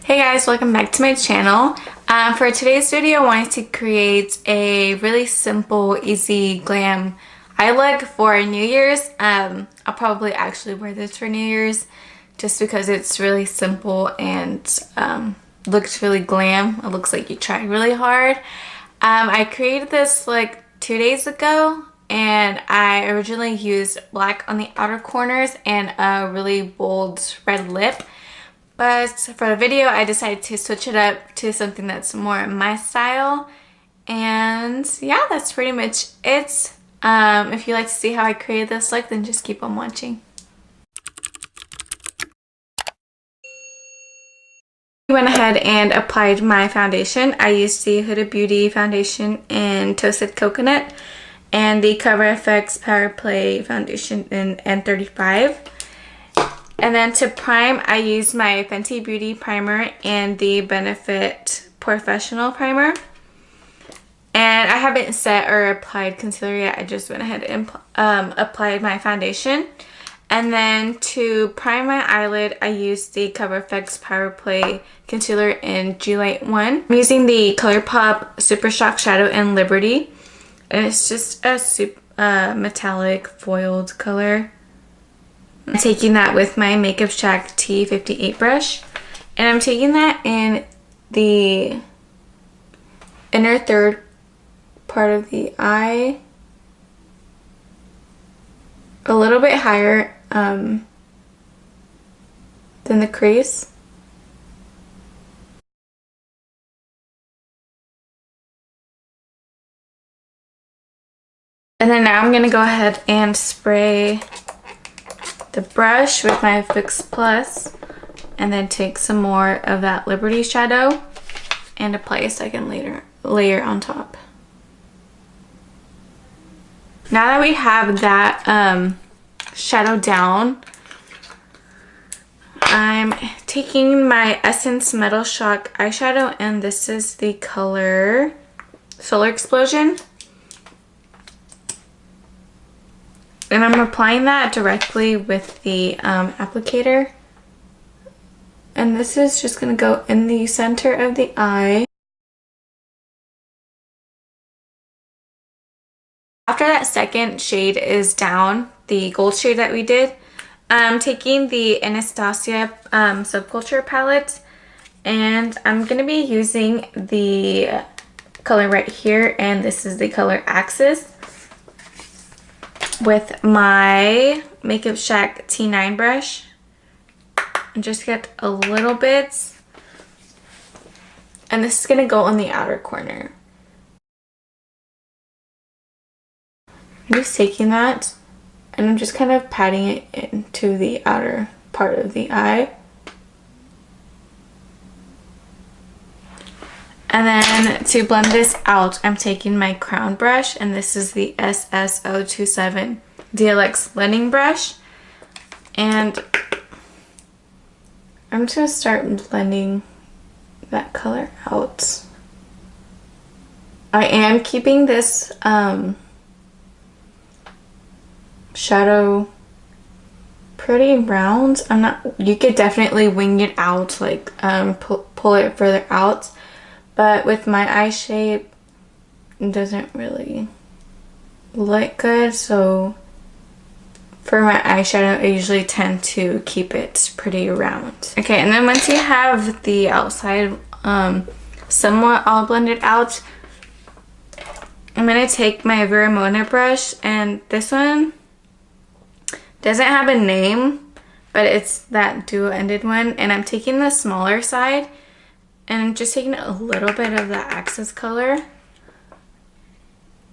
Hey guys, welcome back to my channel. For today's video, I wanted to create a really simple, easy glam eye look for New Year's. I'll probably actually wear this for New Year's just because it's really simple and looks really glam. It looks like you tried really hard. I created this like 2 days ago, and I originally used black on the outer corners and a really bold red lip. But for the video, I decided to switch it up to something that's more my style. And yeah, that's pretty much it. If you like to see how I created this look, then just keep on watching. I went ahead and applied my foundation. I used the Huda Beauty foundation in Toasted Coconut and the Cover FX Power Play foundation in N35. And then to prime, I used my Fenty Beauty primer and the Benefit Professional primer. And I haven't set or applied concealer yet. I just went ahead and applied my foundation. And then to prime my eyelid, I used the Cover FX Power Play concealer in G-Light 1. I'm using the ColourPop Super Shock Shadow in Liberty. And it's just a metallic foiled color. I'm taking that with my Makeup Shack T58 brush, and I'm taking that in the inner third part of the eye, a little bit higher than the crease. And then now I'm going to go ahead and spray the brush with my Fix Plus, and then take some more of that Liberty shadow and apply a second layer on top. Now that we have that shadow down, I'm taking my Essence Metal Shock eyeshadow, and this is the color Solar Explosion. And I'm applying that directly with the applicator. And this is just going to go in the center of the eye. After that second shade is down, the gold shade that we did, I'm taking the Anastasia Subculture palette. And I'm going to be using the color right here. And this is the color Axis, with my Makeup Shack T9 brush, and just get a little bit, and this is going to go on the outer corner. I'm just taking that and I'm just kind of patting it into the outer part of the eye. And then to blend this out, I'm taking my crown brush, and this is the SS027 DLX blending brush. And I'm just going to start blending that color out. I am keeping this shadow pretty round. You could definitely wing it out, like pull it further out. But with my eye shape, it doesn't really look good. So for my eyeshadow, I usually tend to keep it pretty round. Okay, and then once you have the outside somewhat all blended out, I'm going to take my Veramona brush, and this one doesn't have a name, but it's that dual-ended one. And I'm taking the smaller side, and I'm just taking a little bit of the Axis color.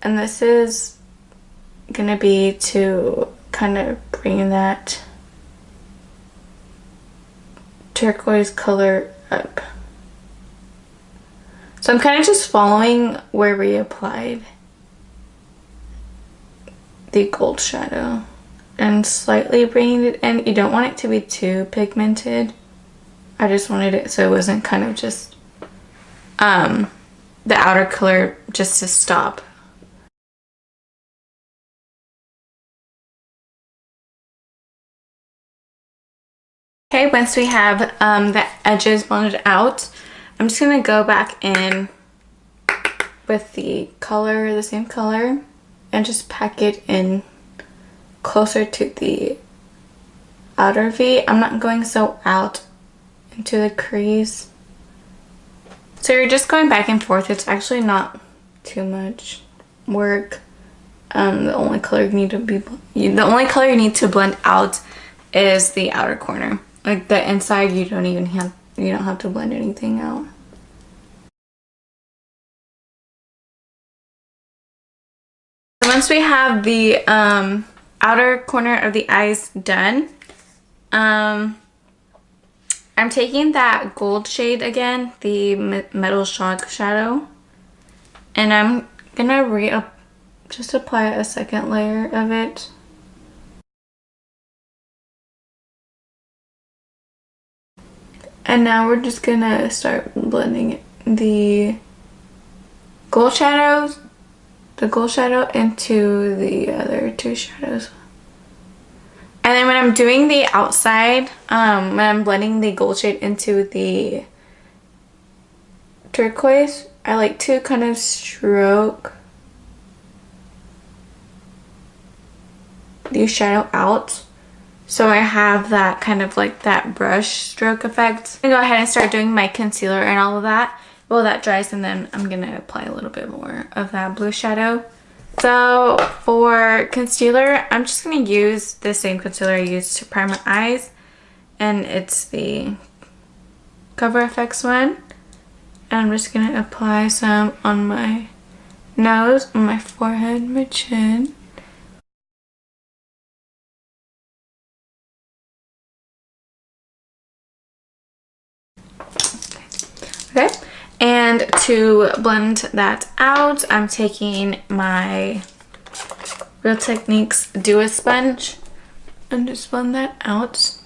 And this is gonna be to kind of bring that turquoise color up. So I'm kind of just following where we applied the gold shadow and slightly bringing it in. You don't want it to be too pigmented. I just wanted it so it wasn't kind of just the outer color just to stop. Okay, once we have the edges blended out, I'm just going to go back in with the same color, and just pack it in closer to the outer V. I'm not going so out into the crease. So you're just going back and forth. It's actually not too much work. The only color you need to blend out is the outer corner. Like the inside, you don't have to blend anything out. Once we have the outer corner of the eyes done, I'm taking that gold shade again, the Metal Shock shadow, and I'm gonna just apply a second layer of it. And now we're just gonna start blending the gold shadow into the other two shadows. And then when I'm doing the outside, when I'm blending the gold shade into the turquoise, I like to kind of stroke the shadow out, so I have that kind of like that brush stroke effect. I'm gonna go ahead and start doing my concealer and all of that while that dries, and then I'm gonna apply a little bit more of that blue shadow. So for concealer, I'm just gonna use the same concealer I used to prime my eyes, and it's the Cover FX one. And I'm just gonna apply some on my nose, on my forehead, my chin. Okay, and to blend that out, I'm taking my Real Techniques Duo Sponge and just blend that out.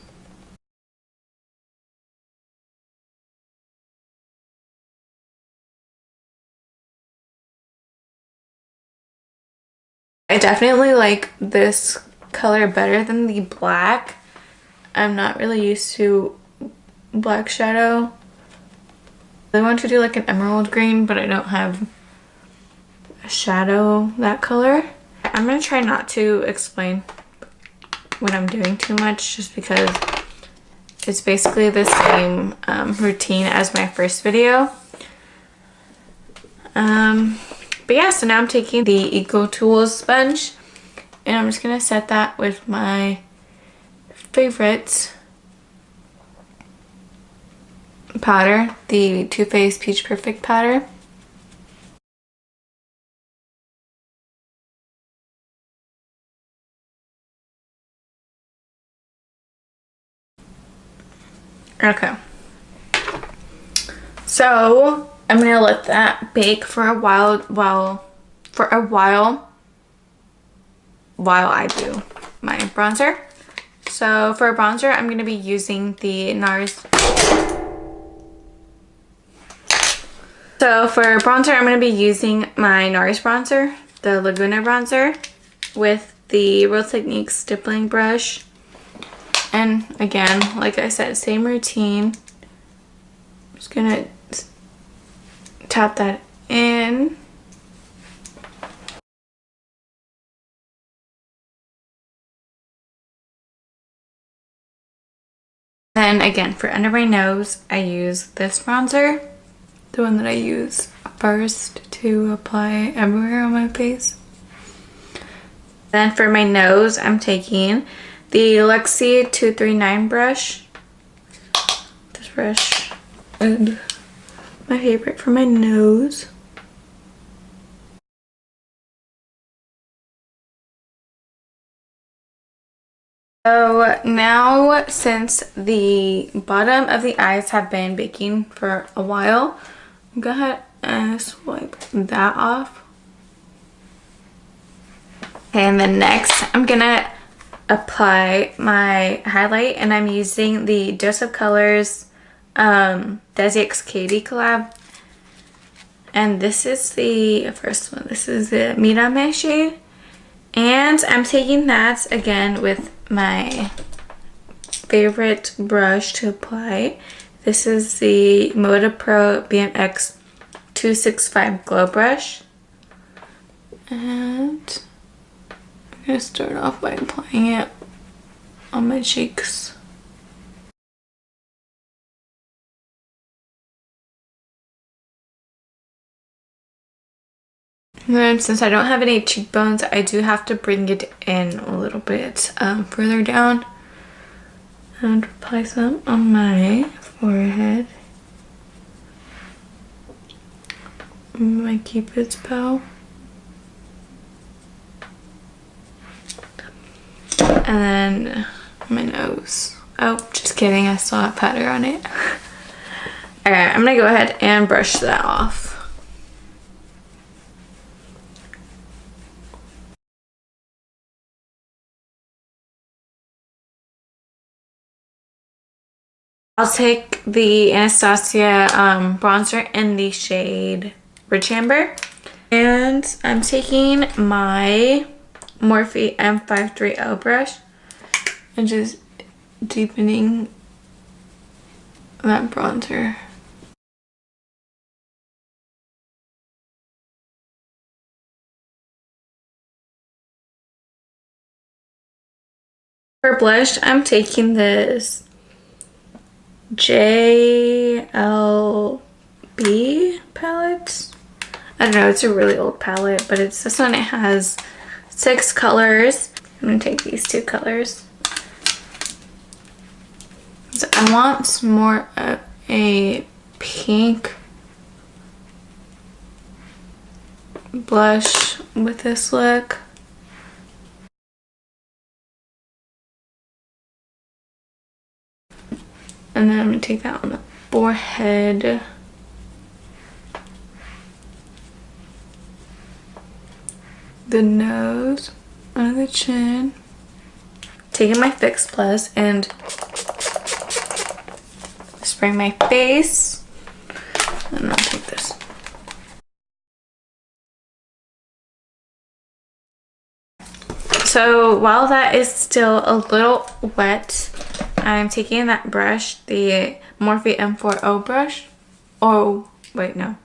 I definitely like this color better than the black. I'm not really used to black shadow. I want to do like an emerald green, but I don't have a shadow that color. I'm gonna try not to explain what I'm doing too much, just because it's basically the same routine as my first video. But yeah, so now I'm taking the Eco Tools sponge, and I'm just gonna set that with my favorite powder, the Too Faced Peach Perfect powder. Okay, so I'm gonna let that bake for a while while I do my bronzer. So for bronzer, I'm gonna be using the NARS. So for bronzer, I'm going to be using my NARS bronzer, the Laguna bronzer, with the Real Techniques stippling brush. And again, like I said, same routine. I'm just going to tap that in. Then again, for under my nose, I use this bronzer. The one that I use first to apply everywhere on my face. Then for my nose, I'm taking the Luxie 239 brush. This brush is my favorite for my nose. So now, since the bottom of the eyes have been baking for a while, go ahead and swipe that off. Okay, and then next I'm gonna apply my highlight, and I'm using the Dose of Colors DESIXKATY collab, and this is the first one. This is the MIRAME shade, and I'm taking that again with my favorite brush to apply. This is the Moda Pro BMX 265 Glow Brush. And I'm going to start off by applying it on my cheeks. And then since I don't have any cheekbones, I do have to bring it in a little bit further down. And apply some on my forehead. My Cupid's bow. And then my nose. Oh, just kidding, I still have powder on it. Alright, I'm gonna go ahead and brush that off. I'll take the Anastasia bronzer in the shade Rich Amber. And I'm taking my Morphe M530 brush and just deepening that bronzer. For blush, I'm taking this JLB palette. I don't know, it's a really old palette, but it's this one. It has 6 colors. I'm gonna take these 2 colors. So I want more of a pink blush with this look. And then I'm gonna take that on the forehead. The nose, under the chin. Taking my Fix Plus and spraying my face. And I'll take this. So while that is still a little wet, I'm taking that brush, the Morphe M40 brush. Oh, wait, no.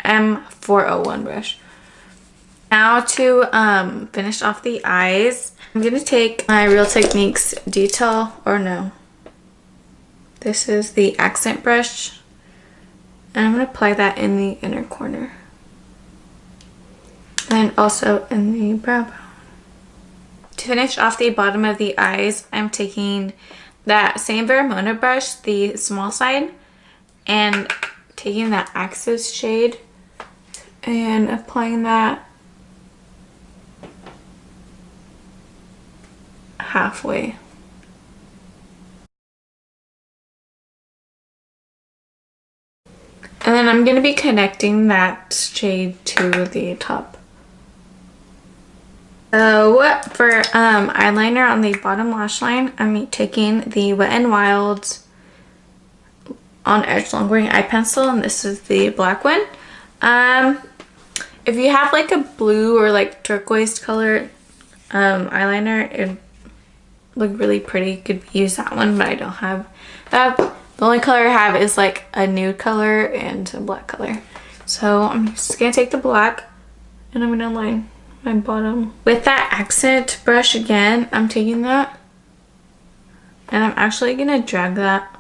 M401 brush. Now to finish off the eyes, I'm going to take my Real Techniques detail, or no. This is the accent brush. And I'm going to apply that in the inner corner. And also in the brow bone. To finish off the bottom of the eyes, I'm taking that same Vermona brush, the small side, and taking that Axis shade and applying that halfway. And then I'm going to be connecting that shade to the top. So for eyeliner on the bottom lash line, I'm taking the Wet n Wild On Edge Longwearing eye pencil, and this is the black one. If you have like a blue or like turquoise color eyeliner, it look really pretty. You could use that one, but I don't have that. The only color I have is like a nude color and a black color. So I'm just gonna take the black and I'm gonna line my bottom with that accent brush again. I'm taking that and I'm actually gonna drag that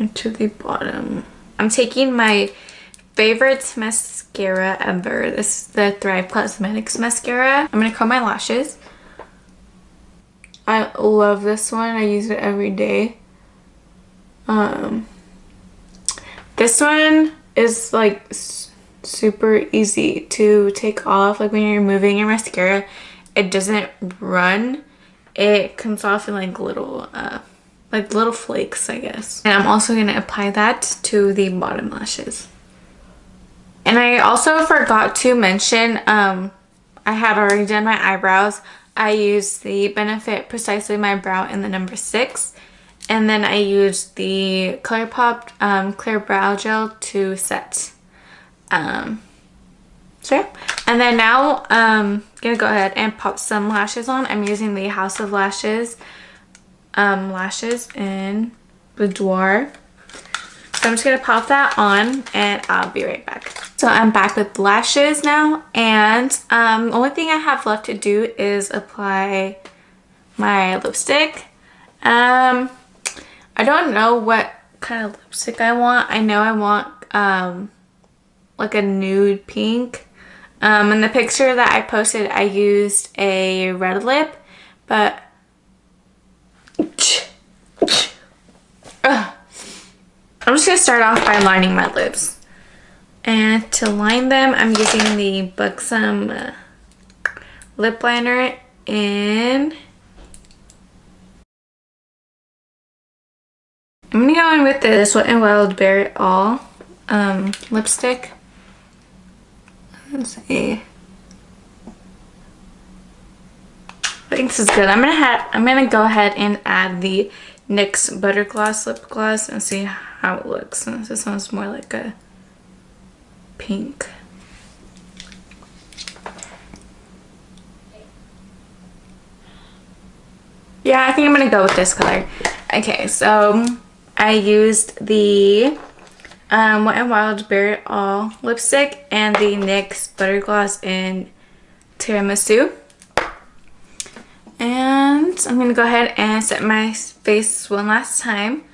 into the bottom. I'm taking my favorite mascara ever. This is the Thrive Cosmetics mascara. I'm gonna curl my lashes. I love this one. I use it every day. This one is like super easy to take off. Like when you're removing your mascara, it doesn't run. It comes off in like little flakes, I guess. And I'm also gonna apply that to the bottom lashes. And I also forgot to mention, I had already done my eyebrows. I used the Benefit Precisely My Brow in the number 6. And then I used the ColourPop Clear Brow Gel to set So yeah. And then now I'm gonna go ahead and pop some lashes on. I'm using the House of Lashes lashes in Boudoir. So I'm just gonna pop that on and I'll be right back. So I'm back with lashes now, and the only thing I have left to do is apply my lipstick. I don't know what kind of lipstick I want. I know I want like a nude pink. In the picture that I posted, I used a red lip, but I'm just gonna start off by lining my lips. And to line them, I'm using the BUXOM lip liner in. I'm gonna go in with this Wet n Wild Bare It All lipstick. Let's see. I think this is good. I'm gonna go ahead and add the NYX Butter Gloss lip gloss and see how it looks. This one's more like a pink. Yeah, I think I'm gonna go with this color. Okay, so I used the Wet n Wild Bare It All lipstick and the NYX Butter Gloss in Tiramisu. And I'm going to go ahead and set my face one last time.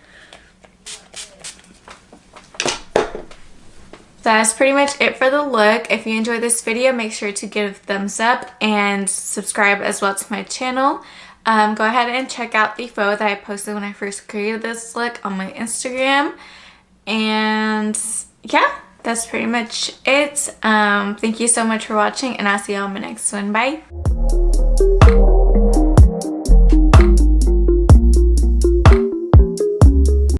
That's pretty much it for the look. If you enjoyed this video, make sure to give a thumbs up and subscribe as well to my channel. Go ahead and check out the photo that I posted when I first created this look on my Instagram. And yeah, that's pretty much it. Thank you so much for watching, and I'll see you on my next one. Bye.